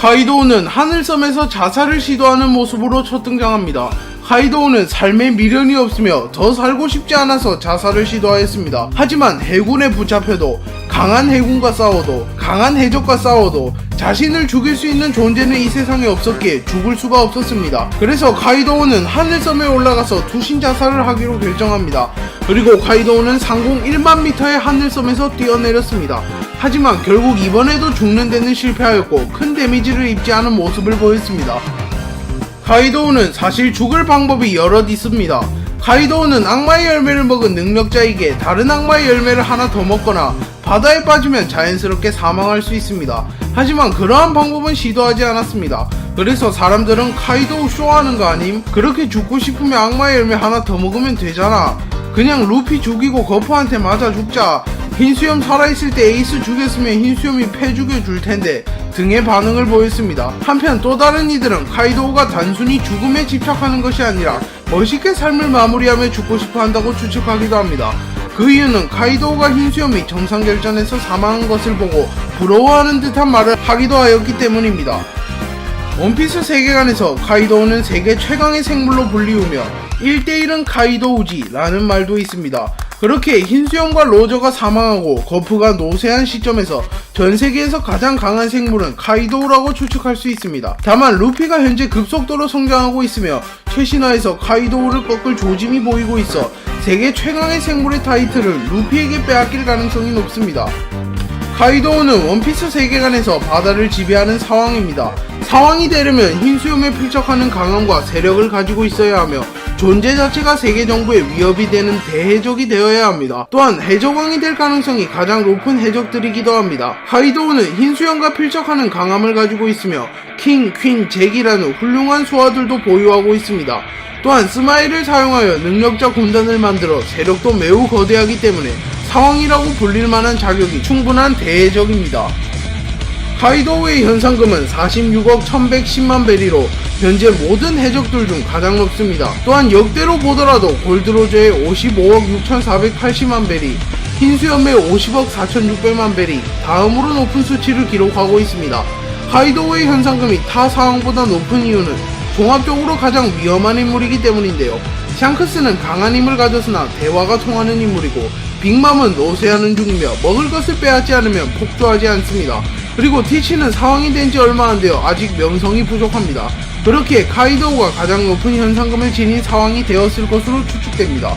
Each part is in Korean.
카이도우는 하늘섬에서 자살을 시도하는 모습으로 첫 등장합니다. 카이도우는 삶에 미련이 없으며 더 살고 싶지 않아서 자살을 시도하였습니다. 하지만 해군에 붙잡혀도 강한 해군과 싸워도 강한 해적과 싸워도 자신을 죽일 수 있는 존재는 이 세상에 없었기에 죽을 수가 없었습니다. 그래서 카이도우는 하늘섬에 올라가서 투신 자살을 하기로 결정합니다. 그리고 카이도우는 상공 1만 미터의 하늘섬에서 뛰어내렸습니다. 하지만 결국 이번에도 죽는 데는 실패하였고 큰 데미지를 입지 않은 모습을 보였습니다. 카이도우는 사실 죽을 방법이 여럿 있습니다. 카이도우는 악마의 열매를 먹은 능력자에게 다른 악마의 열매를 하나 더 먹거나 바다에 빠지면 자연스럽게 사망할 수 있습니다. 하지만 그러한 방법은 시도하지 않았습니다. 그래서 사람들은 카이도우 쇼하는 거 아님? 그렇게 죽고 싶으면 악마의 열매 하나 더 먹으면 되잖아. 그냥 루피 죽이고 거프한테 맞아 죽자. 흰수염 살아있을 때 에이스 죽였으면 흰수염이 패 죽여줄 텐데 등의 반응을 보였습니다. 한편 또 다른 이들은 카이도우가 단순히 죽음에 집착하는 것이 아니라 멋있게 삶을 마무리하며 죽고 싶어 한다고 추측하기도 합니다. 그 이유는 카이도우가 흰수염이 정상결전에서 사망한 것을 보고 부러워하는 듯한 말을 하기도 하였기 때문입니다. 원피스 세계관에서 카이도우는 세계 최강의 생물로 불리우며 1대1은 카이도우지 라는 말도 있습니다. 그렇게 흰수염과 로저가 사망하고 거프가 노쇠한 시점에서 전세계에서 가장 강한 생물은 카이도우라고 추측할 수 있습니다. 다만 루피가 현재 급속도로 성장하고 있으며 최신화에서 카이도우를 꺾을 조짐이 보이고 있어 세계 최강의 생물의 타이틀을 루피에게 빼앗길 가능성이 높습니다. 카이도우는 원피스 세계관에서 바다를 지배하는 사왕입니다. 사왕이 되려면 흰수염에 필적하는 강함과 세력을 가지고 있어야 하며 존재 자체가 세계 정부의 위협이 되는 대해적이 되어야 합니다. 또한 해적왕이 될 가능성이 가장 높은 해적들이기도 합니다. 카이도우는 흰수염과 필적하는 강함을 가지고 있으며 킹, 퀸, 잭이라는 훌륭한 수하들도 보유하고 있습니다. 또한 스마일을 사용하여 능력자 군단을 만들어 세력도 매우 거대하기 때문에 사왕이라고 불릴 만한 자격이 충분한 대해적입니다. 카이도우의 현상금은 46억 1110만 베리로 현재 모든 해적들 중 가장 높습니다. 또한 역대로 보더라도 골드로저의 55억 6480만 베리, 흰수염의 50억 4600만 베리, 다음으로 높은 수치를 기록하고 있습니다. 카이도우의 현상금이 타 사왕보다 높은 이유는 종합적으로 가장 위험한 인물이기 때문인데요. 샹크스는 강한 힘을 가졌으나 대화가 통하는 인물이고 빅맘은 노쇠하는 중이며 먹을 것을 빼앗지 않으면 폭주하지 않습니다. 그리고 티치는 사왕이 된 지 얼마 안 되어 아직 명성이 부족합니다. 그렇기에 카이도우가 가장 높은 현상금을 지닌 사왕이 되었을 것으로 추측됩니다.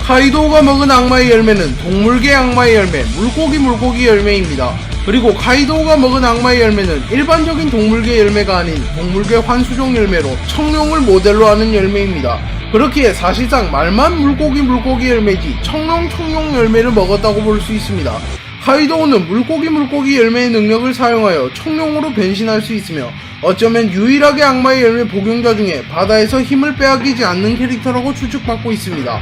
카이도우가 먹은 악마의 열매는 동물계 악마의 열매, 물고기 열매입니다. 그리고 카이도우가 먹은 악마의 열매는 일반적인 동물계 열매가 아닌 동물계 환수종 열매로 청룡을 모델로 하는 열매입니다. 그렇기에 사실상 말만 물고기 열매지 청룡 열매를 먹었다고 볼 수 있습니다. 카이도우는 물고기 열매의 능력을 사용하여 청룡으로 변신할 수 있으며 어쩌면 유일하게 악마의 열매 복용자 중에 바다에서 힘을 빼앗기지 않는 캐릭터라고 추측받고 있습니다.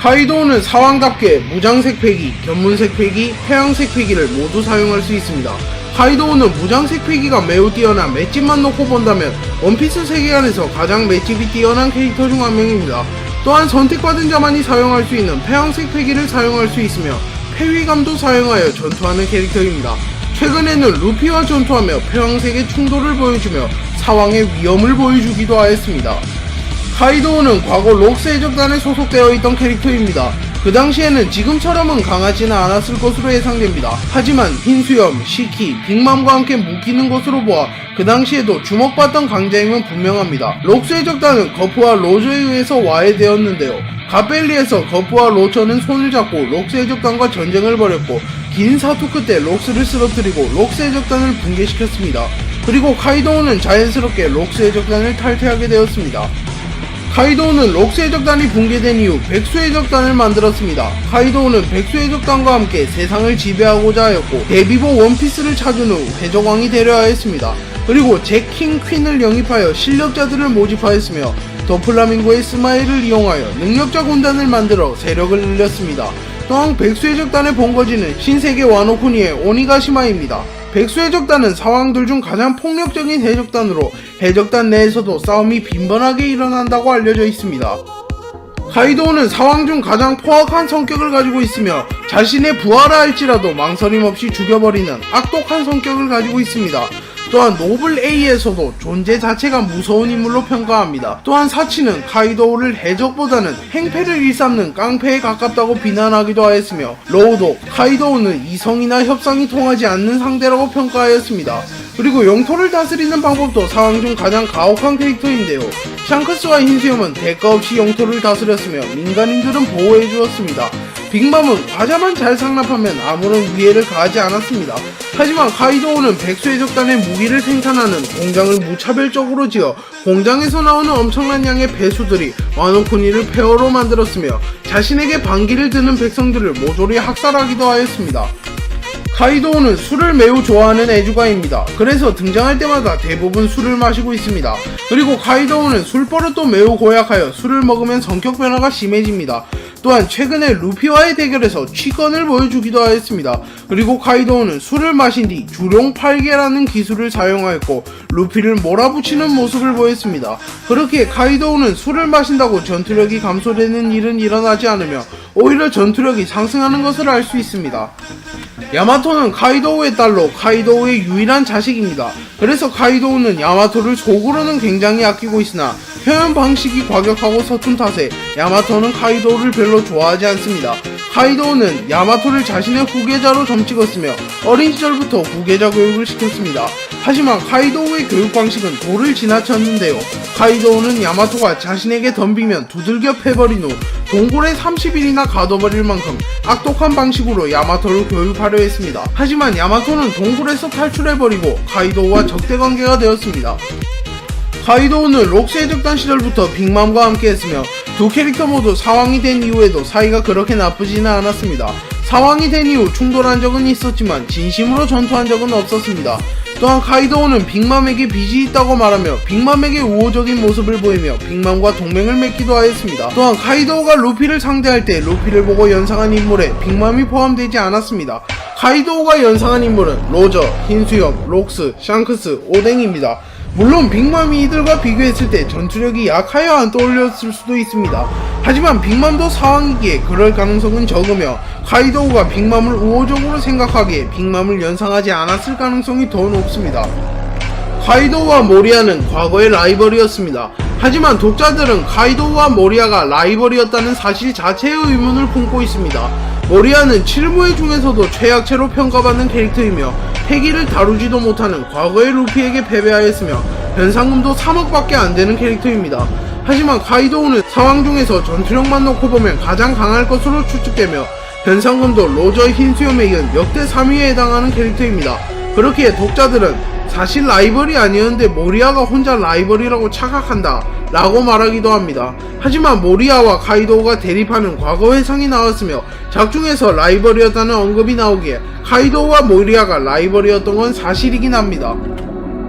카이도우는 사왕답게 무장색 패기, 견문색 패기, 태양색 패기를 모두 사용할 수 있습니다. 카이도우는 무장색 패기가 매우 뛰어난 맷집만 놓고 본다면 원피스 세계관에서 가장 맷집이 뛰어난 캐릭터 중 한 명입니다. 또한 선택받은 자만이 사용할 수 있는 폐왕색 패기를 사용할 수 있으며 폐위감도 사용하여 전투하는 캐릭터입니다. 최근에는 루피와 전투하며 폐왕색의 충돌을 보여주며 사왕의 위험을 보여주기도 하였습니다. 카이도우는 과거 록스 해적단에 소속되어 있던 캐릭터입니다. 그 당시에는 지금처럼은 강하지는 않았을 것으로 예상됩니다. 하지만 흰수염, 시키, 빅맘과 함께 묶이는 것으로 보아 그 당시에도 주목받던 강자임은 분명합니다. 록스 해적단은 거프와 로저에 의해서 와해되었는데요. 가벨리에서 거프와 로저는 손을 잡고 록스 해적단과 전쟁을 벌였고 긴 사투 끝에 록스를 쓰러뜨리고 록스 해적단을 붕괴시켰습니다. 그리고 카이도우는 자연스럽게 록스 해적단을 탈퇴하게 되었습니다. 카이도우는 록스 해적단이 붕괴된 이후 백수 해적단을 만들었습니다. 카이도우는 백수 해적단과 함께 세상을 지배하고자 하였고 데뷔보 원피스를 찾은 후 해적왕이 되려 하였습니다. 그리고 잭 킹 퀸을 영입하여 실력자들을 모집하였으며 더플라밍고의 스마일을 이용하여 능력자 군단을 만들어 세력을 늘렸습니다. 또한 백수 해적단의 본거지는 신세계 와노쿠니의 오니가시마입니다. 백수 해적단은 사왕들 중 가장 폭력적인 해적단으로 해적단 내에서도 싸움이 빈번하게 일어난다고 알려져 있습니다. 카이도우는 사왕 중 가장 포악한 성격을 가지고 있으며 자신의 부하라 할지라도 망설임 없이 죽여버리는 악독한 성격을 가지고 있습니다. 또한 노블 A에서도 존재 자체가 무서운 인물로 평가합니다. 또한 사치는 카이도우를 해적보다는 행패를 일삼는 깡패에 가깝다고 비난하기도 하였으며, 로우도 카이도우는 이성이나 협상이 통하지 않는 상대라고 평가하였습니다. 그리고 영토를 다스리는 방법도 상황 중 가장 가혹한 캐릭터인데요. 샹크스와 흰수염은 대가 없이 영토를 다스렸으며 민간인들은 보호해 주었습니다. 빅맘은 과자만 잘 상납하면 아무런 위해를 가하지 않았습니다. 하지만 카이도우는 백수해적단의 무기를 생산하는 공장을 무차별적으로 지어 공장에서 나오는 엄청난 양의 배수들이 와노쿠니를 폐허로 만들었으며 자신에게 반기를 드는 백성들을 모조리 학살하기도 하였습니다. 카이도우는 술을 매우 좋아하는 애주가입니다. 그래서 등장할 때마다 대부분 술을 마시고 있습니다. 그리고 카이도우는 술버릇도 매우 고약하여 술을 먹으면 성격 변화가 심해집니다. 또한 최근에 루피와의 대결에서 취권을 보여주기도 하였습니다. 그리고 카이도우는 술을 마신 뒤 주룡 8개라는 기술을 사용하였고 루피를 몰아붙이는 모습을 보였습니다. 그렇게 카이도우는 술을 마신다고 전투력이 감소되는 일은 일어나지 않으며 오히려 전투력이 상승하는 것을 알 수 있습니다. 야마토는 카이도우의 딸로 카이도우의 유일한 자식입니다. 그래서 카이도우는 야마토를 속으로는 굉장히 아끼고 있으나 표현 방식이 과격하고 서툰 탓에 야마토는 카이도우를 별로 좋아하지 않습니다. 카이도우는 야마토를 자신의 후계자로 점찍었으며 어린 시절부터 후계자 교육을 시켰습니다. 하지만 카이도우의 교육 방식은 도를 지나쳤는데요. 카이도우는 야마토가 자신에게 덤비면 두들겨 패버린 후 동굴에 30일이나 가둬버릴 만큼 악독한 방식으로 야마토를 교육하려 했습니다. 하지만 야마토는 동굴에서 탈출해버리고 카이도우와 적대관계가 되었습니다. 카이도우는 록스 해적단 시절부터 빅맘과 함께했으며 두 캐릭터 모두 사왕이 된 이후에도 사이가 그렇게 나쁘지는 않았습니다. 사왕이 된 이후 충돌한 적은 있었지만 진심으로 전투한 적은 없었습니다. 또한 카이도우는 빅맘에게 빚이 있다고 말하며 빅맘에게 우호적인 모습을 보이며 빅맘과 동맹을 맺기도 하였습니다. 또한 카이도우가 루피를 상대할 때 루피를 보고 연상한 인물에 빅맘이 포함되지 않았습니다. 카이도우가 연상한 인물은 로저, 흰수염, 록스, 샹크스, 오뎅입니다. 물론 빅맘이 이들과 비교했을 때 전투력이 약하여 안 떠올렸을 수도 있습니다. 하지만 빅맘도 사왕이기에 그럴 가능성은 적으며 카이도우가 빅맘을 우호적으로 생각하기에 빅맘을 연상하지 않았을 가능성이 더 높습니다. 카이도우와 모리아는 과거의 라이벌이었습니다. 하지만 독자들은 카이도우와 모리아가 라이벌이었다는 사실 자체의 의문을 품고 있습니다. 모리아는 칠무회 중에서도 최약체로 평가받는 캐릭터이며 패기를 다루지도 못하는 과거의 루피에게 패배하였으며 변상금도 3억밖에 안되는 캐릭터입니다. 하지만 카이도우는 사왕 중에서 전투력만 놓고 보면 가장 강할 것으로 추측되며 변상금도 로저 흰수염에 이은 역대 3위에 해당하는 캐릭터입니다. 그렇기에 독자들은 사실 라이벌이 아니었는데 모리아가 혼자 라이벌이라고 착각한다 라고 말하기도 합니다. 하지만 모리아와 카이도우가 대립하는 과거 회상이 나왔으며 작중에서 라이벌이었다는 언급이 나오기에 카이도우와 모리아가 라이벌이었던 건 사실이긴 합니다.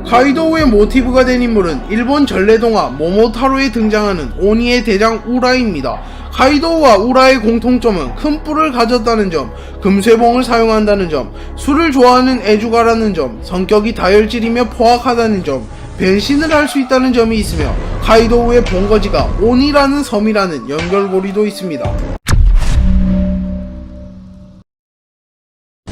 카이도우의 모티브가 된 인물은 일본 전래동화 모모타로에 등장하는 오니의 대장 우라입니다. 카이도우와 우라의 공통점은 큰 뿔을 가졌다는 점, 금쇠봉을 사용한다는 점, 술을 좋아하는 애주가라는 점, 성격이 다혈질이며 포악하다는 점, 변신을 할 수 있다는 점이 있으며 카이도우의 본거지가 오니라는 섬이라는 연결고리도 있습니다.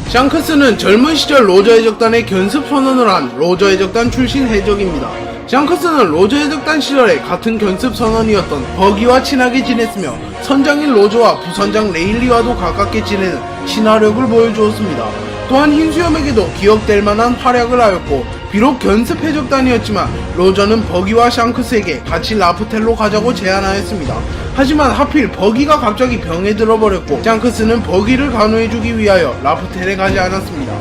샹크스는 젊은 시절 로저 해적단의 견습 선언을 한 로저 해적단 출신 해적입니다. 샹크스는 로저 해적단 시절에 같은 견습 선원이었던 버기와 친하게 지냈으며 선장인 로저와 부선장 레일리와도 가깝게 지내는 친화력을 보여주었습니다. 또한 흰수염에게도 기억될 만한 활약을 하였고 비록 견습 해적단이었지만 로저는 버기와 샹크스에게 같이 라프텔로 가자고 제안하였습니다. 하지만 하필 버기가 갑자기 병에 들어버렸고 샹크스는 버기를 간호해주기 위하여 라프텔에 가지 않았습니다.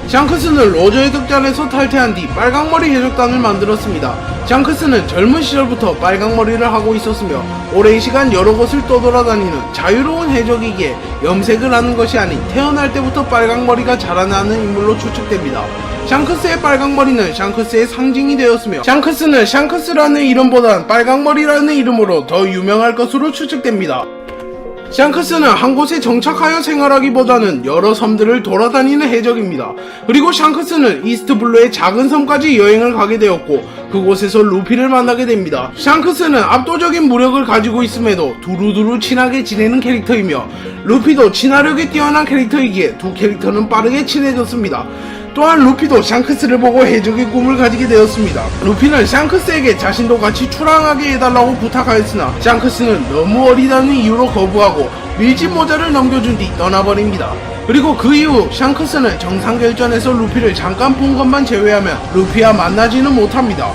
샹크스는 로저 해적단에서 탈퇴한 뒤 빨강머리 해적단을 만들었습니다. 샹크스는 젊은 시절부터 빨강머리를 하고 있었으며 오랜 시간 여러 곳을 떠돌아다니는 자유로운 해적이기에 염색을 하는 것이 아닌 태어날 때부터 빨강머리가 자라나는 인물로 추측됩니다. 샹크스의 빨강머리는 샹크스의 상징이 되었으며 샹크스는 샹크스라는 이름보단 빨강머리라는 이름으로 더 유명할 것으로 추측됩니다. 샹크스는 한 곳에 정착하여 생활하기보다는 여러 섬들을 돌아다니는 해적입니다. 그리고 샹크스는 이스트블루의 작은 섬까지 여행을 가게 되었고 그곳에서 루피를 만나게 됩니다. 샹크스는 압도적인 무력을 가지고 있음에도 두루두루 친하게 지내는 캐릭터이며 루피도 친화력이 뛰어난 캐릭터이기에 두 캐릭터는 빠르게 친해졌습니다. 또한 루피도 샹크스를 보고 해적의 꿈을 가지게 되었습니다. 루피는 샹크스에게 자신도 같이 출항하게 해달라고 부탁하였으나 샹크스는 너무 어리다는 이유로 거부하고 밀짚 모자를 넘겨준 뒤 떠나버립니다. 그리고 그 이후 샹크스는 정상결전에서 루피를 잠깐 본 것만 제외하면 루피와 만나지는 못합니다.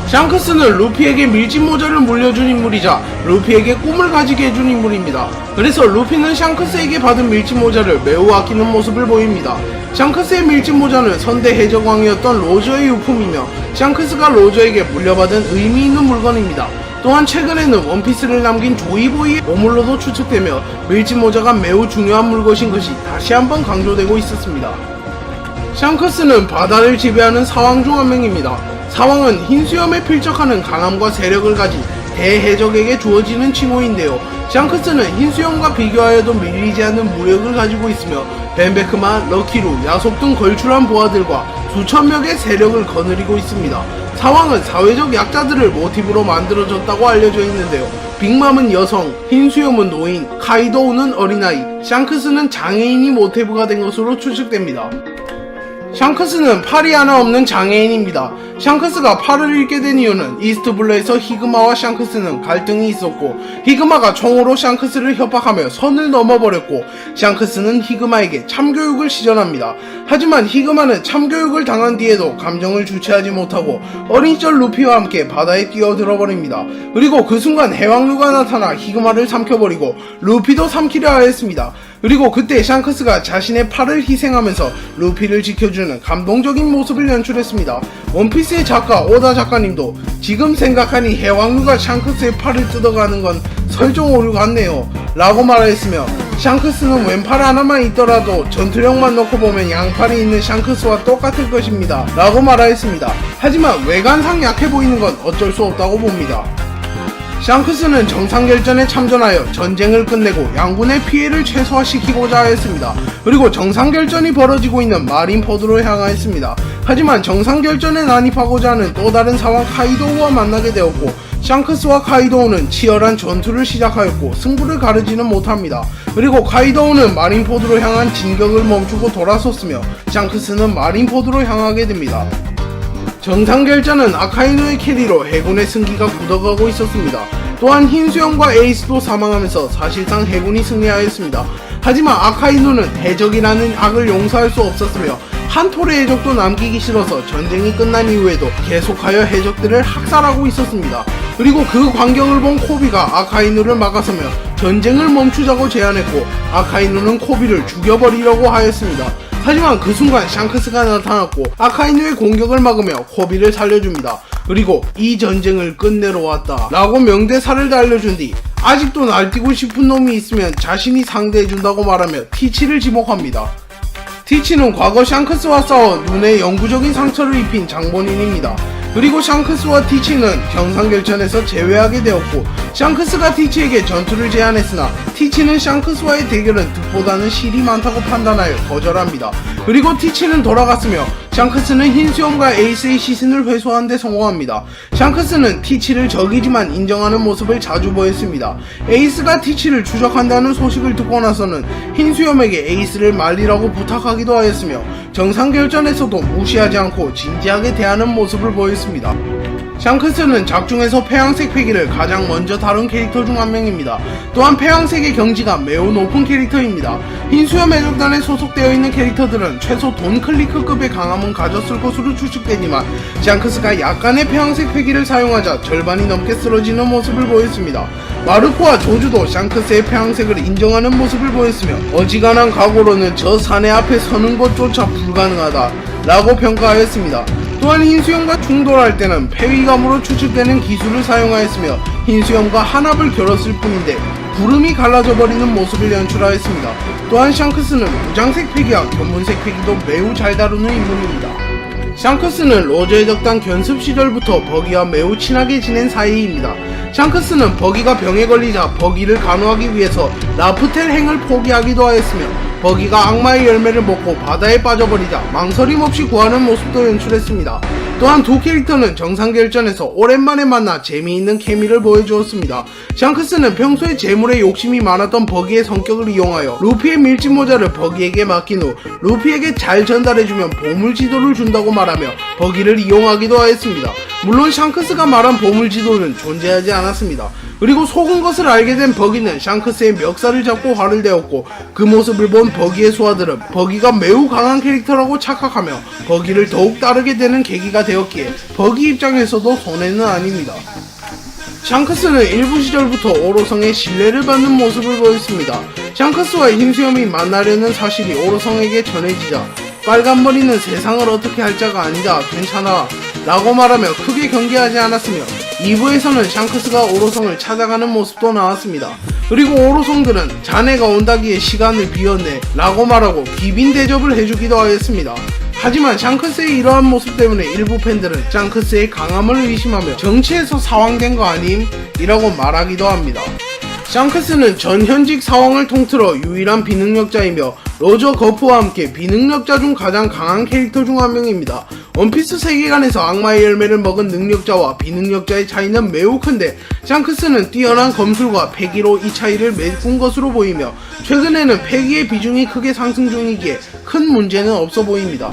샹크스는 루피에게 밀짚 모자를 물려준 인물이자 루피에게 꿈을 가지게 해준 인물입니다. 그래서 루피는 샹크스에게 받은 밀짚 모자를 매우 아끼는 모습을 보입니다. 샹크스의 밀짚 모자는 선대 해적왕이었던 로저의 유품이며 샹크스가 로저에게 물려받은 의미 있는 물건입니다. 또한 최근에는 원피스를 남긴 조이보이의 보물로도 추측되며 밀짚 모자가 매우 중요한 물것인 것이 다시 한번 강조되고 있었습니다. 샹크스는 바다를 지배하는 사왕 중 한 명입니다. 사왕은 흰수염에 필적하는 강함과 세력을 가진 대해적에게 주어지는 칭호인데요. 샹크스는 흰수염과 비교하여도 밀리지 않는 무력을 가지고 있으며 벤베크마, 럭키루, 야속 등 걸출한 부하들과 수천 명의 세력을 거느리고 있습니다. 사왕은 사회적 약자들을 모티브로 만들어졌다고 알려져 있는데요. 빅맘은 여성, 흰수염은 노인, 카이도우는 어린아이, 샹크스는 장애인이 모티브가 된 것으로 추측됩니다. 샹크스는 팔이 하나 없는 장애인입니다. 샹크스가 팔을 잃게 된 이유는 이스트블루에서 히그마와 샹크스는 갈등이 있었고 히그마가 총으로 샹크스를 협박하며 선을 넘어버렸고 샹크스는 히그마에게 참교육을 시전합니다. 하지만 히그마는 참교육을 당한 뒤에도 감정을 주체하지 못하고 어린 시절 루피와 함께 바다에 뛰어들어 버립니다. 그리고 그 순간 해왕류가 나타나 히그마를 삼켜버리고 루피도 삼키려 하였습니다. 그리고 그때 샹크스가 자신의 팔을 희생하면서 루피를 지켜주는 감동적인 모습을 연출했습니다. 원피스의 작가 오다 작가님도 지금 생각하니 해왕류가 샹크스의 팔을 뜯어가는 건 설정 오류 같네요 라고 말하였으며 샹크스는 왼팔 하나만 있더라도 전투력만 놓고 보면 양팔이 있는 샹크스와 똑같을 것입니다 라고 말하였습니다. 하지만 외관상 약해 보이는 건 어쩔 수 없다고 봅니다. 샹크스는 정상결전에 참전하여 전쟁을 끝내고 양군의 피해를 최소화시키고자 하였습니다. 그리고 정상결전이 벌어지고 있는 마린포드로 향하였습니다. 하지만 정상결전에 난입하고자 하는 또 다른 사왕 카이도우와 만나게 되었고 샹크스와 카이도우는 치열한 전투를 시작하였고 승부를 가르지는 못합니다. 그리고 카이도우는 마린포드로 향한 진격을 멈추고 돌아섰으며 샹크스는 마린포드로 향하게 됩니다. 정상결전은 아카이누의 캐리로 해군의 승기가 굳어가고 있었습니다. 또한 흰수염과 에이스도 사망하면서 사실상 해군이 승리하였습니다. 하지만 아카이누는 해적이라는 악을 용서할 수 없었으며 한 톨의 해적도 남기기 싫어서 전쟁이 끝난 이후에도 계속하여 해적들을 학살하고 있었습니다. 그리고 그 광경을 본 코비가 아카이누를 막아서며 전쟁을 멈추자고 제안했고 아카이누는 코비를 죽여버리려고 하였습니다. 하지만 그 순간 샹크스가 나타났고 아카이누의 공격을 막으며 코비를 살려줍니다. 그리고 이 전쟁을 끝내러 왔다 라고 명대사를 날려준 뒤 아직도 날뛰고 싶은 놈이 있으면 자신이 상대해준다고 말하며 티치를 지목합니다. 티치는 과거 샹크스와 싸워 눈에 영구적인 상처를 입힌 장본인입니다. 그리고 샹크스와 티치는 정상결전에서 제외하게 되었고 샹크스가 티치에게 전투를 제안했으나 티치는 샹크스와의 대결은 득보다는 실이 많다고 판단하여 거절합니다. 그리고 티치는 돌아갔으며 샹크스는 흰수염과 에이스의 시신을 회수하는 데 성공합니다. 샹크스는 티치를 적이지만 인정하는 모습을 자주 보였습니다. 에이스가 티치를 추적한다는 소식을 듣고 나서는 흰수염에게 에이스를 말리라고 부탁하기도 하였으며 정상결전에서도 무시하지 않고 진지하게 대하는 모습을 보였습니다. 샹크스는 작중에서 폐왕색 패기를 가장 먼저 다룬 캐릭터 중 한 명입니다. 또한 폐왕색의 경지가 매우 높은 캐릭터입니다. 흰수염 해적단에 소속되어 있는 캐릭터들은 최소 돈 클리크급의 강함은 가졌을 것으로 추측되지만 샹크스가 약간의 폐왕색 패기를 사용하자 절반이 넘게 쓰러지는 모습을 보였습니다. 마르코와 조주도 샹크스의 폐왕색을 인정하는 모습을 보였으며 어지간한 각오로는 저 사내 앞에 서는 것조차 불가능하다 라고 평가하였습니다. 또한 흰수염과 충돌할 때는 폐위감으로 추측되는 기술을 사용하였으며 흰수염과 한압을 겨뤘을 뿐인데 구름이 갈라져 버리는 모습을 연출하였습니다. 또한 샹크스는 무장색 패기와 견문색 패기도 매우 잘 다루는 인물입니다. 샹크스는 로저 해적단 견습 시절부터 버기와 매우 친하게 지낸 사이입니다. 샹크스는 버기가 병에 걸리자 버기를 간호하기 위해서 라프텔 행을 포기하기도 하였으며 버기가 악마의 열매를 먹고 바다에 빠져버리자 망설임 없이 구하는 모습도 연출했습니다. 또한 두 캐릭터는 정상결전에서 오랜만에 만나 재미있는 케미를 보여주었습니다. 샹크스는 평소에 재물에 욕심이 많았던 버기의 성격을 이용하여 루피의 밀짚 모자를 버기에게 맡긴 후 루피에게 잘 전달해주면 보물 지도를 준다고 말하며 버기를 이용하기도 하였습니다. 물론 샹크스가 말한 보물 지도는 존재하지 않았습니다. 그리고 속은 것을 알게 된 버기는 샹크스의 멱살을 잡고 화를 내었고 그 모습을 본 버기의 수하들은 버기가 매우 강한 캐릭터라고 착각하며 버기를 더욱 따르게 되는 계기가 되었기에 버기 입장에서도 손해는 아닙니다. 샹크스는 일부 시절부터 오로성의 신뢰를 받는 모습을 보였습니다. 샹크스와 흰수염이 만나려는 사실이 오로성에게 전해지자 빨간머리는 세상을 어떻게 할 자가 아니다, 괜찮아 라고 말하며 크게 경계하지 않았으며 2부에서는 샹크스가 오로성을 찾아가는 모습도 나왔습니다. 그리고 오로성들은 자네가 온다기에 시간을 비웠네 라고 말하고 기빈 대접을 해주기도 하였습니다. 하지만 샹크스의 이러한 모습 때문에 일부 팬들은 샹크스의 강함을 의심하며 정치에서 사왕된 거 아님? 이라고 말하기도 합니다. 샹크스는 전 현직 사왕을 통틀어 유일한 비능력자이며 로저 거프와 함께 비능력자 중 가장 강한 캐릭터 중 한 명입니다. 원피스 세계관에서 악마의 열매를 먹은 능력자와 비능력자의 차이는 매우 큰데 샹크스는 뛰어난 검술과 패기로 이 차이를 메꾼 것으로 보이며 최근에는 패기의 비중이 크게 상승 중이기에 큰 문제는 없어 보입니다.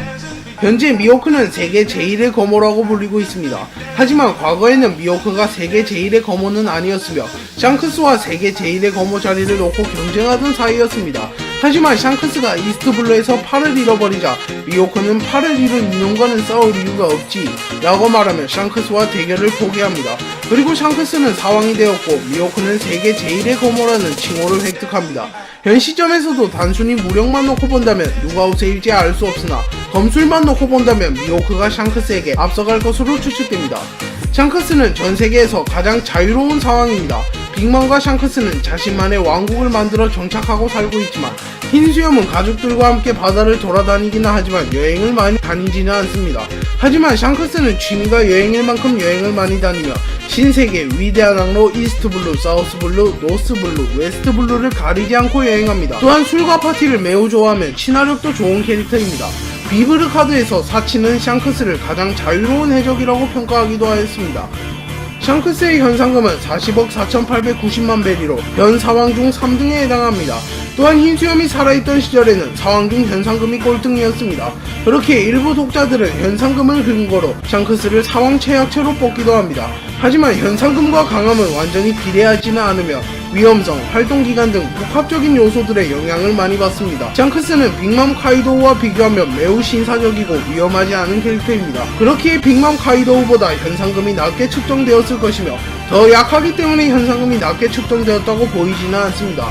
현재 미호크는 세계 제1의 검호라고 불리고 있습니다. 하지만 과거에는 미호크가 세계 제1의 검호는 아니었으며 샹크스와 세계 제1의 검호 자리를 놓고 경쟁하던 사이였습니다. 하지만 샹크스가 이스트블루에서 팔을 잃어버리자 미호크는 팔을 잃은 이놈과는 싸울 이유가 없지 라고 말하며 샹크스와 대결을 포기합니다. 그리고 샹크스는 사왕이 되었고 미호크는 세계 제1의 검호라는 칭호를 획득합니다. 현 시점에서도 단순히 무력만 놓고 본다면 누가 우세일지 알 수 없으나 검술만 놓고 본다면 미호크가 샹크스에게 앞서갈 것으로 추측됩니다. 샹크스는 전 세계에서 가장 자유로운 상황입니다. 빅맘과 샹크스는 자신만의 왕국을 만들어 정착하고 살고 있지만 흰수염은 가족들과 함께 바다를 돌아다니기는 하지만 여행을 많이 다니지는 않습니다. 하지만 샹크스는 취미가 여행일 만큼 여행을 많이 다니며 신세계 위대한 항로 이스트블루, 사우스블루, 노스블루, 웨스트블루를 가리지 않고 여행합니다. 또한 술과 파티를 매우 좋아하며 친화력도 좋은 캐릭터입니다. 비브르 카드에서 사치는 샹크스를 가장 자유로운 해적이라고 평가하기도 하였습니다. 샹크스의 현상금은 40억 4,890만 베리로 현 사왕 중 3등에 해당합니다. 또한 흰수염이 살아있던 시절에는 사왕 중 현상금이 꼴등이었습니다. 그렇게 일부 독자들은 현상금을 근거로 샹크스를 사왕 최약체로 뽑기도 합니다. 하지만 현상금과 강함은 완전히 비례하지는 않으며 위험성, 활동기간 등 복합적인 요소들의 영향을 많이 받습니다. 샹크스는 빅맘 카이도우와 비교하면 매우 신사적이고 위험하지 않은 캐릭터입니다. 그렇기에 빅맘 카이도우보다 현상금이 낮게 측정되었을 것이며 더 약하기 때문에 현상금이 낮게 측정되었다고 보이지는 않습니다.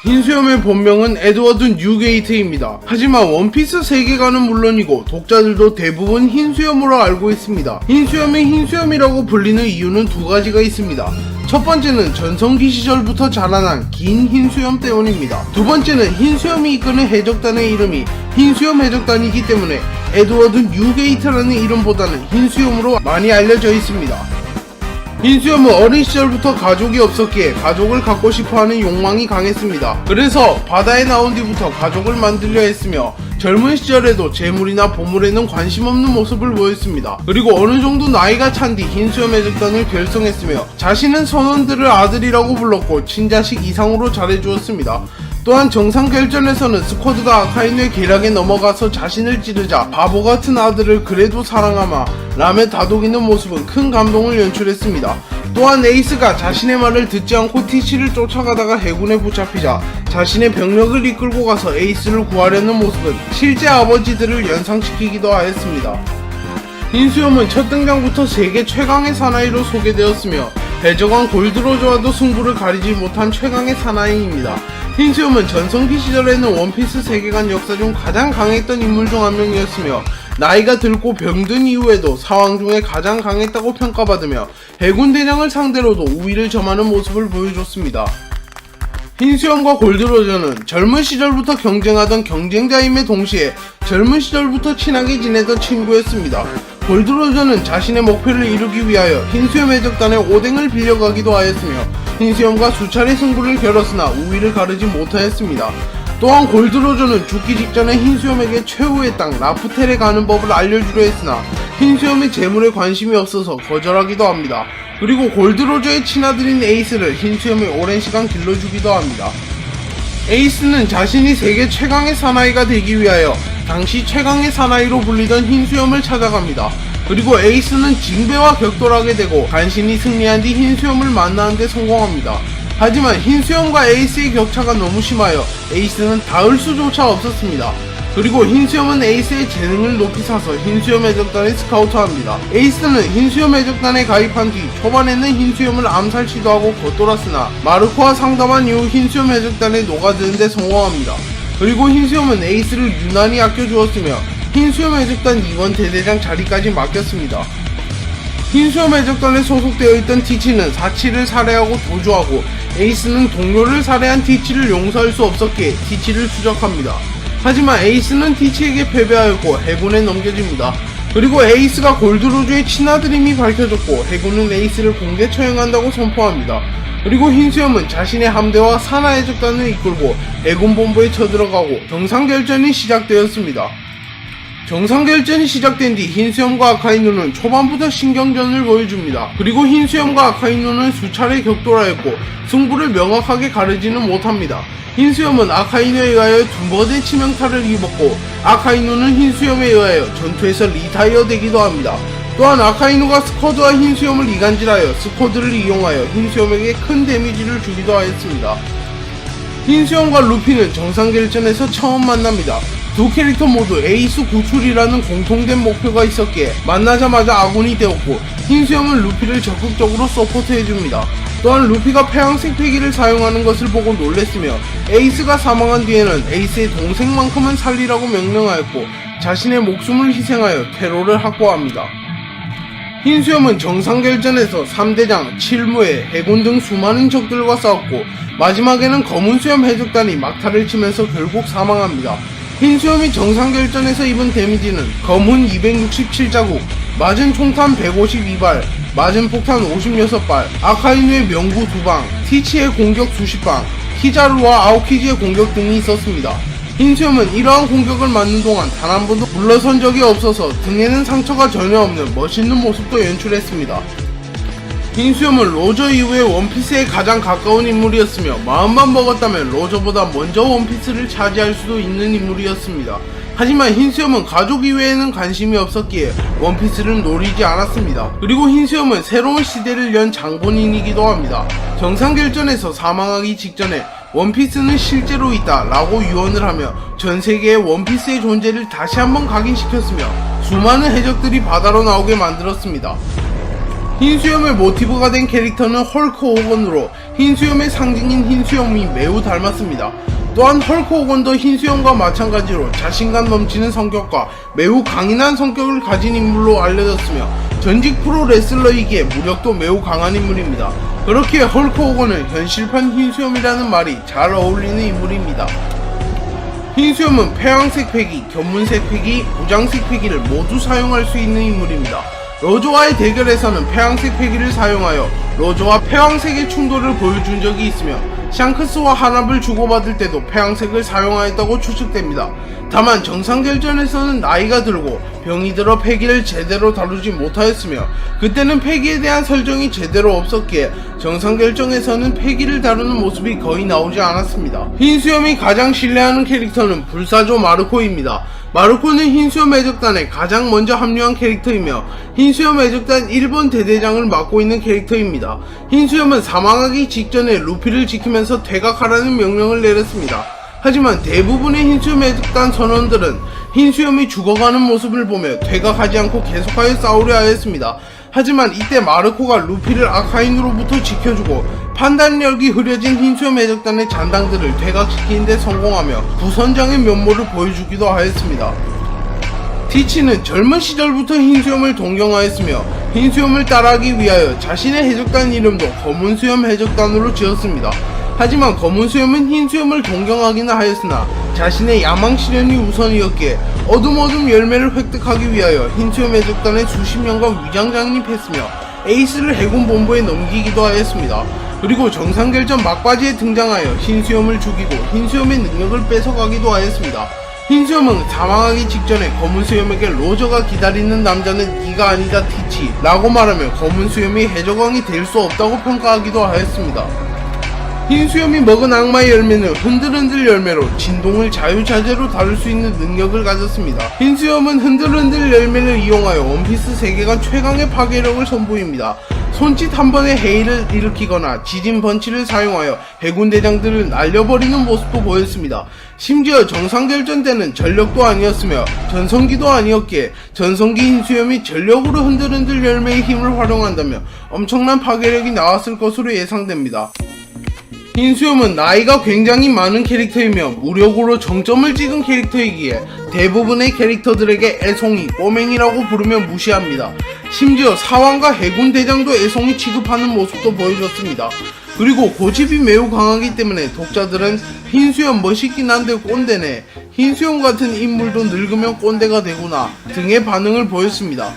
흰수염의 본명은 에드워드 뉴게이트입니다. 하지만 원피스 세계관은 물론이고 독자들도 대부분 흰수염으로 알고 있습니다. 흰수염이 흰수염이라고 불리는 이유는 두 가지가 있습니다. 첫 번째는 전성기 시절부터 자라난 긴 흰수염 때문입니다. 두 번째는 흰수염이 이끄는 해적단의 이름이 흰수염 해적단이기 때문에 에드워드 뉴게이트라는 이름보다는 흰수염으로 많이 알려져 있습니다. 흰수염은 어린 시절부터 가족이 없었기에 가족을 갖고 싶어하는 욕망이 강했습니다. 그래서 바다에 나온 뒤부터 가족을 만들려 했으며 젊은 시절에도 재물이나 보물에는 관심 없는 모습을 보였습니다. 그리고 어느 정도 나이가 찬 뒤 흰수염 해적단을 결성했으며 자신은 선원들을 아들이라고 불렀고 친자식 이상으로 잘해주었습니다. 또한 정상결전에서는 스쿼드가 아카이누의 계략에 넘어가서 자신을 찌르자 바보같은 아들을 그래도 사랑하마 라며 다독이는 모습은 큰 감동을 연출했습니다. 또한 에이스가 자신의 말을 듣지 않고 티시를 쫓아가다가 해군에 붙잡히자 자신의 병력을 이끌고 가서 에이스를 구하려는 모습은 실제 아버지들을 연상시키기도 하였습니다. 흰수염은 첫 등장부터 세계 최강의 사나이로 소개되었으며 해적왕 골드로저와도 승부를 가리지 못한 최강의 사나이입니다. 흰수염은 전성기 시절에는 원피스 세계관 역사 중 가장 강했던 인물 중 한 명이었으며 나이가 들고 병든 이후에도 사왕 중에 가장 강했다고 평가받으며 해군 대장을 상대로도 우위를 점하는 모습을 보여줬습니다. 흰수염과 골드로저는 젊은 시절부터 경쟁하던 경쟁자임에 동시에 젊은 시절부터 친하게 지내던 친구였습니다. 골드로저는 자신의 목표를 이루기 위하여 흰수염 해적단의 오뎅을 빌려가기도 하였으며 흰수염과 수차례 승부를 겨뤘으나 우위를 가르지 못하였습니다. 또한 골드로저는 죽기 직전에 흰수염에게 최후의 땅 라프텔에 가는 법을 알려주려 했으나 흰수염의 재물에 관심이 없어서 거절하기도 합니다. 그리고 골드로저의 친아들인 에이스를 흰수염이 오랜 시간 길러주기도 합니다. 에이스는 자신이 세계 최강의 사나이가 되기 위하여 당시 최강의 사나이로 불리던 흰수염을 찾아갑니다. 그리고 에이스는 징배와 격돌하게 되고 간신히 승리한 뒤 흰수염을 만나는 데 성공합니다. 하지만 흰수염과 에이스의 격차가 너무 심하여 에이스는 닿을 수조차 없었습니다. 그리고 흰수염은 에이스의 재능을 높이 사서 흰수염 해적단에 스카우트합니다. 에이스는 흰수염 해적단에 가입한 뒤 초반에는 흰수염을 암살 시도하고 겉돌았으나 마르코와 상담한 이후 흰수염 해적단에 녹아드는 데 성공합니다. 그리고 흰수염은 에이스를 유난히 아껴주었으며 흰수염 해적단 2번 대대장 자리까지 맡겼습니다. 흰수염 해적단에 소속되어 있던 티치는 사치를 살해하고 도주하고 에이스는 동료를 살해한 티치를 용서할 수 없었기에 티치를 추적합니다. 하지만 에이스는 티치에게 패배하였고 해군에 넘겨집니다. 그리고 에이스가 골드로즈의 친아들임이 밝혀졌고 해군은 에이스를 공개 처형한다고 선포합니다. 그리고 흰수염은 자신의 함대와 산하해적단을 이끌고 해군 본부에 쳐들어가고 정상결전이 시작되었습니다. 정상결전이 시작된 뒤 흰수염과 아카이누는 초반부터 신경전을 보여줍니다. 그리고 흰수염과 아카이누는 수차례 격돌하였고 승부를 명확하게 가르지는 못합니다. 흰수염은 아카이누에 의하여 두 번의 치명타를 입었고 아카이누는 흰수염에 의하여 전투에서 리타이어 되기도 합니다. 또한 아카이누가 스쿼드와 흰수염을 이간질하여 스쿼드를 이용하여 흰수염에게 큰 데미지를 주기도 하였습니다. 흰수염과 루피는 정상결전에서 처음 만납니다. 두 캐릭터 모두 에이스 구출이라는 공통된 목표가 있었기에 만나자마자 아군이 되었고 흰수염은 루피를 적극적으로 서포트해줍니다. 또한 루피가 폐왕색 패기를 사용하는 것을 보고 놀랬으며 에이스가 사망한 뒤에는 에이스의 동생만큼은 살리라고 명령하였고 자신의 목숨을 희생하여 캐롤을 확보합니다. 흰수염은 정상결전에서 3대장, 칠무에, 해군 등 수많은 적들과 싸웠고 마지막에는 검은수염 해적단이 막타를 치면서 결국 사망합니다. 흰수염이 정상결전에서 입은 데미지는 검은 267자국, 맞은 총탄 152발, 맞은 폭탄 56발, 아카이누의 명구 2방, 티치의 공격 수십 방, 키자루와 아오키지의 공격 등이 있었습니다. 흰수염은 이러한 공격을 맞는 동안 단 한 번도 물러선 적이 없어서 등에는 상처가 전혀 없는 멋있는 모습도 연출했습니다. 흰수염은 로저 이후에 원피스에 가장 가까운 인물이었으며 마음만 먹었다면 로저보다 먼저 원피스를 차지할 수도 있는 인물이었습니다. 하지만 흰수염은 가족 이외에는 관심이 없었기에 원피스를 노리지 않았습니다. 그리고 흰수염은 새로운 시대를 연 장본인이기도 합니다. 정상결전에서 사망하기 직전에 원피스는 실제로 있다 라고 유언을 하며 전세계에 원피스의 존재를 다시 한번 각인시켰으며 수많은 해적들이 바다로 나오게 만들었습니다. 흰수염의 모티브가 된 캐릭터는 헐크 호건으로 흰수염의 상징인 흰수염이 매우 닮았습니다. 또한 헐크 호건도 흰수염과 마찬가지로 자신감 넘치는 성격과 매우 강인한 성격을 가진 인물로 알려졌으며 전직 프로 레슬러이기에 무력도 매우 강한 인물입니다. 그렇기에 헐크 호건은 현실판 흰수염이라는 말이 잘 어울리는 인물입니다. 흰수염은 폐왕색 패기, 견문색 패기, 무장색 패기를 모두 사용할 수 있는 인물입니다. 로저와의 대결에서는 폐왕색 패기를 사용하여 로저와 폐왕색의 충돌을 보여준 적이 있으며 샹크스와 한압을 주고받을 때도 폐왕색을 사용하였다고 추측됩니다. 다만 정상결전에서는 나이가 들고 병이 들어 패기를 제대로 다루지 못하였으며 그때는 패기에 대한 설정이 제대로 없었기에 정상결정에서는 패기를 다루는 모습이 거의 나오지 않았습니다. 흰수염이 가장 신뢰하는 캐릭터는 불사조 마르코입니다. 마르코는 흰수염 해적단에 가장 먼저 합류한 캐릭터이며 흰수염 해적단 1번 대대장을 맡고 있는 캐릭터입니다. 흰수염은 사망하기 직전에 루피를 지키면서 퇴각하라는 명령을 내렸습니다. 하지만 대부분의 흰수염 해적단 선원들은 흰수염이 죽어가는 모습을 보며 퇴각하지 않고 계속하여 싸우려 하였습니다. 하지만 이때 마르코가 루피를 아카인으로부터 지켜주고 판단력이 흐려진 흰수염 해적단의 잔당들을 퇴각시키는 데 성공하며 부선장의 면모를 보여주기도 하였습니다. 티치는 젊은 시절부터 흰수염을 동경하였으며 흰수염을 따라하기 위하여 자신의 해적단 이름도 검은수염 해적단으로 지었습니다. 하지만 검은수염은 흰수염을 동경하기는 하였으나 자신의 야망실현이 우선이었기에 어둠 열매를 획득하기 위하여 흰수염 해적단에 수십 년간 위장 장립했으며 에이스를 해군 본부에 넘기기도 하였습니다. 그리고 정상결전 막바지에 등장하여 흰수염을 죽이고 흰수염의 능력을 뺏어가기도 하였습니다. 흰수염은 사망하기 직전에 검은수염에게 로저가 기다리는 남자는 네가 아니다 티치 라고 말하며 검은수염이 해적왕이 될 수 없다고 평가하기도 하였습니다. 흰수염이 먹은 악마의 열매는 흔들흔들 열매로 진동을 자유자재로 다룰 수 있는 능력을 가졌습니다. 흰수염은 흔들흔들 열매를 이용하여 원피스 세계관 최강의 파괴력을 선보입니다. 손짓 한 번에 해일을 일으키거나 지진 펀치를 사용하여 해군 대장들을 날려버리는 모습도 보였습니다. 심지어 정상결전 때는 전력도 아니었으며 전성기도 아니었기에 전성기 흰수염이 전력으로 흔들흔들 열매의 힘을 활용한다면 엄청난 파괴력이 나왔을 것으로 예상됩니다. 흰수염은 나이가 굉장히 많은 캐릭터이며 무력으로 정점을 찍은 캐릭터이기에 대부분의 캐릭터들에게 애송이, 꼬맹이라고 부르며 무시합니다. 심지어 사왕과 해군 대장도 애송이 취급하는 모습도 보여줬습니다. 그리고 고집이 매우 강하기 때문에 독자들은 흰수염 멋있긴 한데 꼰대네, 흰수염 같은 인물도 늙으면 꼰대가 되구나 등의 반응을 보였습니다.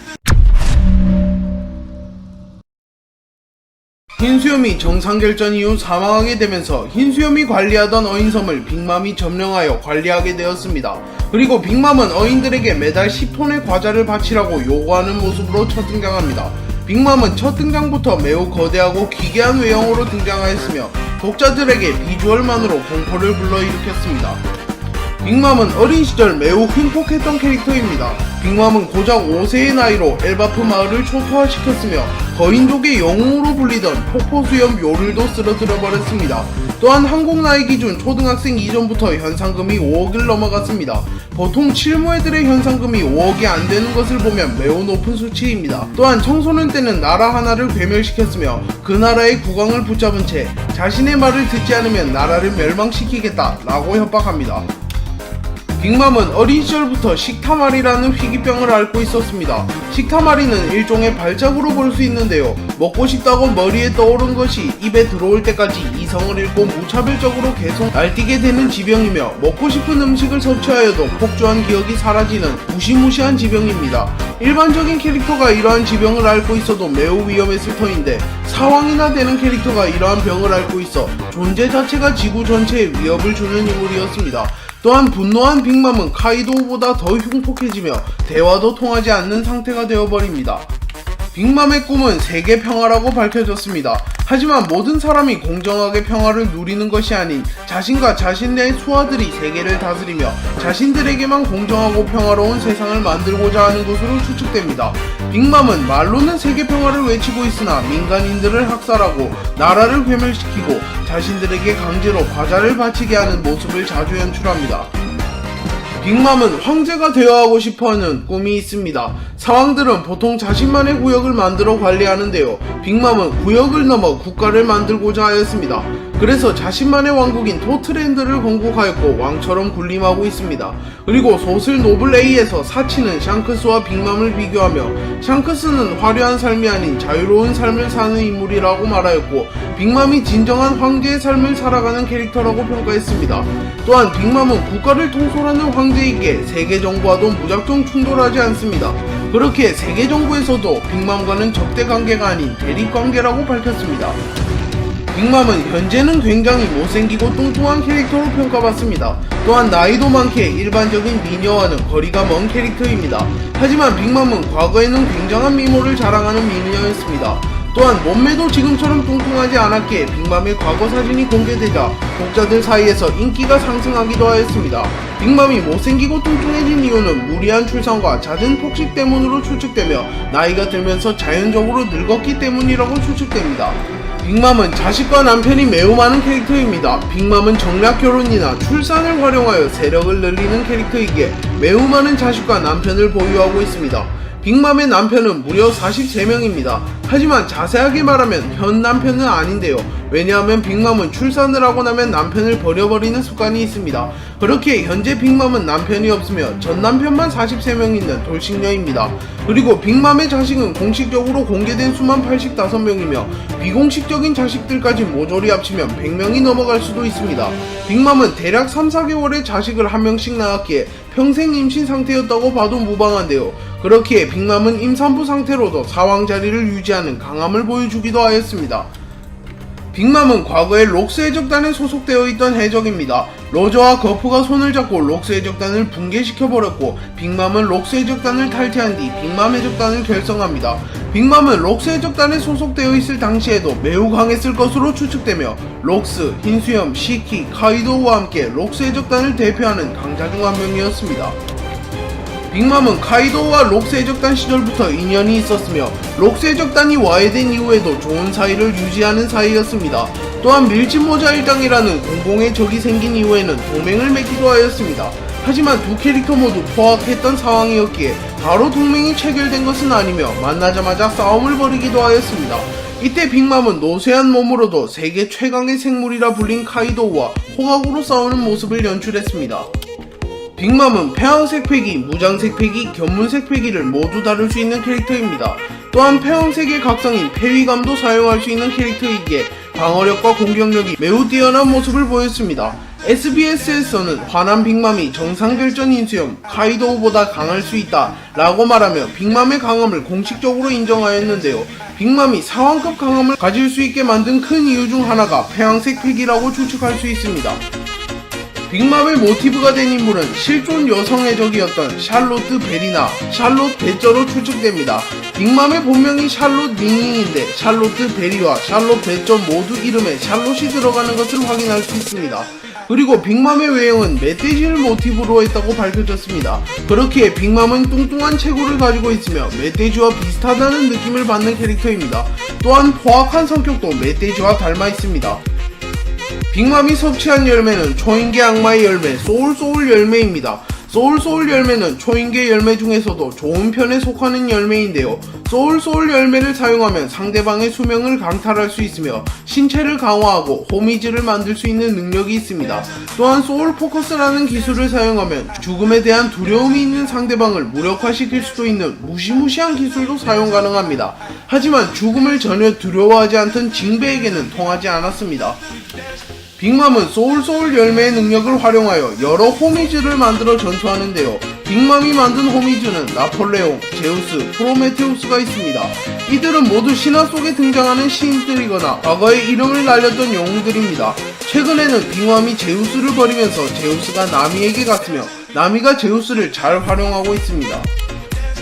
흰수염이 정상결전 이후 사망하게 되면서 흰수염이 관리하던 어인섬을 빅맘이 점령하여 관리하게 되었습니다. 그리고 빅맘은 어인들에게 매달 10톤의 과자를 바치라고 요구하는 모습으로 첫 등장합니다. 빅맘은 첫 등장부터 매우 거대하고 기괴한 외형으로 등장하였으며 독자들에게 비주얼만으로 공포를 불러일으켰습니다. 빅맘은 어린 시절 매우 흉폭했던 캐릭터입니다. 빅맘은 고작 5세의 나이로 엘바프 마을을 초토화시켰으며 거인족의 영웅으로 불리던 폭포수염 요를도 쓰러뜨려 버렸습니다. 또한 한국 나이 기준 초등학생 이전부터 현상금이 5억을 넘어갔습니다. 보통 칠모애들의 현상금이 5억이 안 되는 것을 보면 매우 높은 수치입니다. 또한 청소년 때는 나라 하나를 괴멸시켰으며 그 나라의 국왕을 붙잡은 채 자신의 말을 듣지 않으면 나라를 멸망시키겠다 라고 협박합니다. 빅맘은 어린 시절부터 식타마리라는 희귀병을 앓고 있었습니다. 식타마리는 일종의 발작으로 볼 수 있는데요. 먹고 싶다고 머리에 떠오른 것이 입에 들어올 때까지 이성을 잃고 무차별적으로 계속 날뛰게 되는 지병이며 먹고 싶은 음식을 섭취하여도 폭주한 기억이 사라지는 무시무시한 지병입니다. 일반적인 캐릭터가 이러한 지병을 앓고 있어도 매우 위험했을 터인데 사왕이나 되는 캐릭터가 이러한 병을 앓고 있어 존재 자체가 지구 전체에 위협을 주는 인물이었습니다. 또한 분노한 빅맘은 카이도우보다 더 흉폭해지며 대화도 통하지 않는 상태가 되어버립니다. 빅맘의 꿈은 세계 평화라고 밝혀졌습니다. 하지만 모든 사람이 공정하게 평화를 누리는 것이 아닌 자신과 자신의 수하들이 세계를 다스리며 자신들에게만 공정하고 평화로운 세상을 만들고자 하는 것으로 추측됩니다. 빅맘은 말로는 세계 평화를 외치고 있으나 민간인들을 학살하고 나라를 괴멸시키고 자신들에게 강제로 과자를 바치게 하는 모습을 자주 연출합니다. 빅맘은 황제가 되어하고 싶어하는 꿈이 있습니다. 사왕들은 보통 자신만의 구역을 만들어 관리하는데요. 빅맘은 구역을 넘어 국가를 만들고자 하였습니다. 그래서 자신만의 왕국인 토트랜드를 건국하였고 왕처럼 군림하고 있습니다. 그리고 소설 노블 A에서 사치는 샹크스와 빅맘을 비교하며 샹크스는 화려한 삶이 아닌 자유로운 삶을 사는 인물이라고 말하였고 빅맘이 진정한 황제의 삶을 살아가는 캐릭터라고 평가했습니다. 또한 빅맘은 국가를 통솔하는 황제이기에 세계정부와도 무작정 충돌하지 않습니다. 그렇게 세계정부에서도 빅맘과는 적대관계가 아닌 대립관계라고 밝혔습니다. 빅맘은 현재는 굉장히 못생기고 뚱뚱한 캐릭터로 평가받습니다. 또한 나이도 많게 일반적인 미녀와는 거리가 먼 캐릭터입니다. 하지만 빅맘은 과거에는 굉장한 미모를 자랑하는 미녀였습니다. 또한 몸매도 지금처럼 뚱뚱하지 않았기에 빅맘의 과거 사진이 공개되자 독자들 사이에서 인기가 상승하기도 하였습니다. 빅맘이 못생기고 뚱뚱해진 이유는 무리한 출산과 잦은 폭식 때문으로 추측되며 나이가 들면서 자연적으로 늙었기 때문이라고 추측됩니다. 빅맘은 자식과 남편이 매우 많은 캐릭터입니다. 빅맘은 정략 결혼이나 출산을 활용하여 세력을 늘리는 캐릭터이기에 매우 많은 자식과 남편을 보유하고 있습니다. 빅맘의 남편은 무려 43명입니다. 하지만 자세하게 말하면 현 남편은 아닌데요. 왜냐하면 빅맘은 출산을 하고 나면 남편을 버려버리는 습관이 있습니다. 그렇게 현재 빅맘은 남편이 없으며 전 남편만 43명 있는 돌싱녀입니다. 그리고 빅맘의 자식은 공식적으로 공개된 수만 85명이며 비공식적인 자식들까지 모조리 합치면 100명이 넘어갈 수도 있습니다. 빅맘은 대략 3-4개월의 자식을 한 명씩 낳았기에 평생 임신 상태였다고 봐도 무방한데요. 그렇기에 빅맘은 임산부 상태로도 사왕 자리를 유지하는 강함을 보여주기도 하였습니다. 빅맘은 과거에 록스 해적단에 소속되어 있던 해적입니다. 로저와 거프가 손을 잡고 록스 해적단을 붕괴시켜버렸고 빅맘은 록스 해적단을 탈퇴한 뒤 빅맘 해적단을 결성합니다. 빅맘은 록스 해적단에 소속되어 있을 당시에도 매우 강했을 것으로 추측되며 록스, 흰수염, 시키, 카이도우와 함께 록스 해적단을 대표하는 강자 중 한 명이었습니다. 빅맘은 카이도우와 록스 해적단 시절부터 인연이 있었으며 록스 해적단이 와해된 이후에도 좋은 사이를 유지하는 사이였습니다. 또한 밀짚모자 일당이라는 공공의 적이 생긴 이후에는 동맹을 맺기도 하였습니다. 하지만 두 캐릭터 모두 포악했던 상황이었기에 바로 동맹이 체결된 것은 아니며 만나자마자 싸움을 벌이기도 하였습니다. 이때 빅맘은 노쇠한 몸으로도 세계 최강의 생물이라 불린 카이도우와 호각으로 싸우는 모습을 연출했습니다. 빅맘은 폐왕색 패기, 무장색 패기, 견문색 패기를 모두 다룰 수 있는 캐릭터입니다. 또한 폐왕색의 각성인 폐위감도 사용할 수 있는 캐릭터이기에 방어력과 공격력이 매우 뛰어난 모습을 보였습니다. SBS에서는 화난 빅맘이 정상결전 흰수염 카이도우보다 강할 수 있다 라고 말하며 빅맘의 강함을 공식적으로 인정하였는데요. 빅맘이 사왕급 강함을 가질 수 있게 만든 큰 이유 중 하나가 폐왕색 패기라고 추측할 수 있습니다. 빅맘의 모티브가 된 인물은 실존 여성 해적이었던 샬롯트 베리나, 샬롯 베쩌로 추측됩니다. 빅맘의 본명이 샬롯 닝닝인데 샬롯트 베리와 샬롯 베쩌 모두 이름에 샬롯이 들어가는 것을 확인할 수 있습니다. 그리고 빅맘의 외형은 멧돼지를 모티브로 했다고 밝혀졌습니다. 그렇기에 빅맘은 뚱뚱한 체구를 가지고 있으며 멧돼지와 비슷하다는 느낌을 받는 캐릭터입니다. 또한 포악한 성격도 멧돼지와 닮아 있습니다. 빅맘이 섭취한 열매는 초인계 악마의 열매 소울 열매입니다. 소울 열매는 초인계 열매 중에서도 좋은 편에 속하는 열매인데요. 소울 열매를 사용하면 상대방의 수명을 강탈할 수 있으며 신체를 강화하고 호미즈를 만들 수 있는 능력이 있습니다. 또한 소울 포커스라는 기술을 사용하면 죽음에 대한 두려움이 있는 상대방을 무력화시킬 수도 있는 무시무시한 기술도 사용 가능합니다. 하지만 죽음을 전혀 두려워하지 않던 징베에게는 통하지 않았습니다. 빅맘은 소울 열매의 능력을 활용하여 여러 호미즈를 만들어 전투하는데요. 빅맘이 만든 호미즈는 나폴레옹, 제우스, 프로메테우스가 있습니다. 이들은 모두 신화 속에 등장하는 신들이거나 과거에 이름을 날렸던 영웅들입니다. 최근에는 빅맘이 제우스를 버리면서 제우스가 나미에게 갔으며 나미가 제우스를 잘 활용하고 있습니다.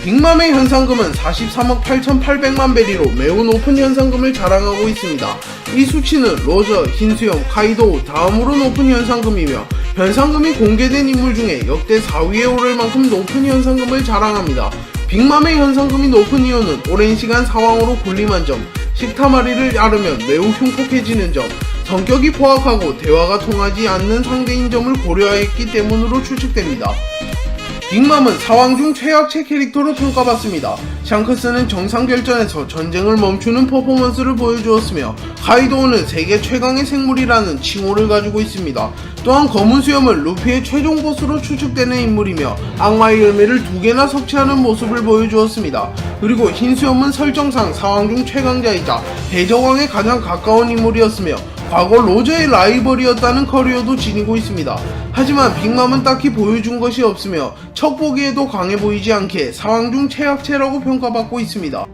빅맘의 현상금은 43억 8,800만 베리로 매우 높은 현상금을 자랑하고 있습니다. 이 수치는 로저, 흰수염, 카이도우 다음으로 높은 현상금이며 현상금이 공개된 인물 중에 역대 4위에 오를 만큼 높은 현상금을 자랑합니다. 빅맘의 현상금이 높은 이유는 오랜 시간 사왕으로 군림한 점, 식타마리를 앓으면 매우 흉폭해지는 점, 성격이 포악하고 대화가 통하지 않는 상대인 점을 고려하였기 때문으로 추측됩니다. 빅맘은 사왕 중 최약체 캐릭터로 평가받습니다. 샹크스는 정상결전에서 전쟁을 멈추는 퍼포먼스를 보여주었으며 카이도우는 세계 최강의 생물이라는 칭호를 가지고 있습니다. 또한 검은 수염은 루피의 최종 보스로 추측되는 인물이며 악마의 열매를 2개나 섭취하는 모습을 보여주었습니다. 그리고 흰수염은 설정상 사왕 중 최강자이자 해적왕에 가장 가까운 인물이었으며 과거 로저의 라이벌이었다는 커리어도 지니고 있습니다. 하지만 빅맘은 딱히 보여준 것이 없으며 척 보기에도 강해 보이지 않게 사왕 중 최약체라고 평가받고 있습니다.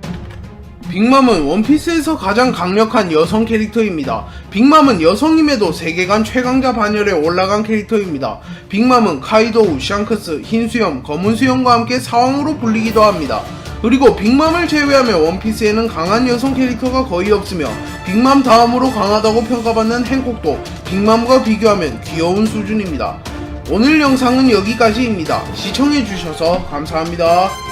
빅맘은 원피스에서 가장 강력한 여성 캐릭터입니다. 빅맘은 여성임에도 세계관 최강자 반열에 올라간 캐릭터입니다. 빅맘은 카이도우, 샹크스, 흰수염, 검은수염과 함께 사왕으로 불리기도 합니다. 그리고 빅맘을 제외하며 원피스에는 강한 여성 캐릭터가 거의 없으며 빅맘 다음으로 강하다고 평가받는 행콕도 빅맘과 비교하면 귀여운 수준입니다. 오늘 영상은 여기까지입니다. 시청해주셔서 감사합니다.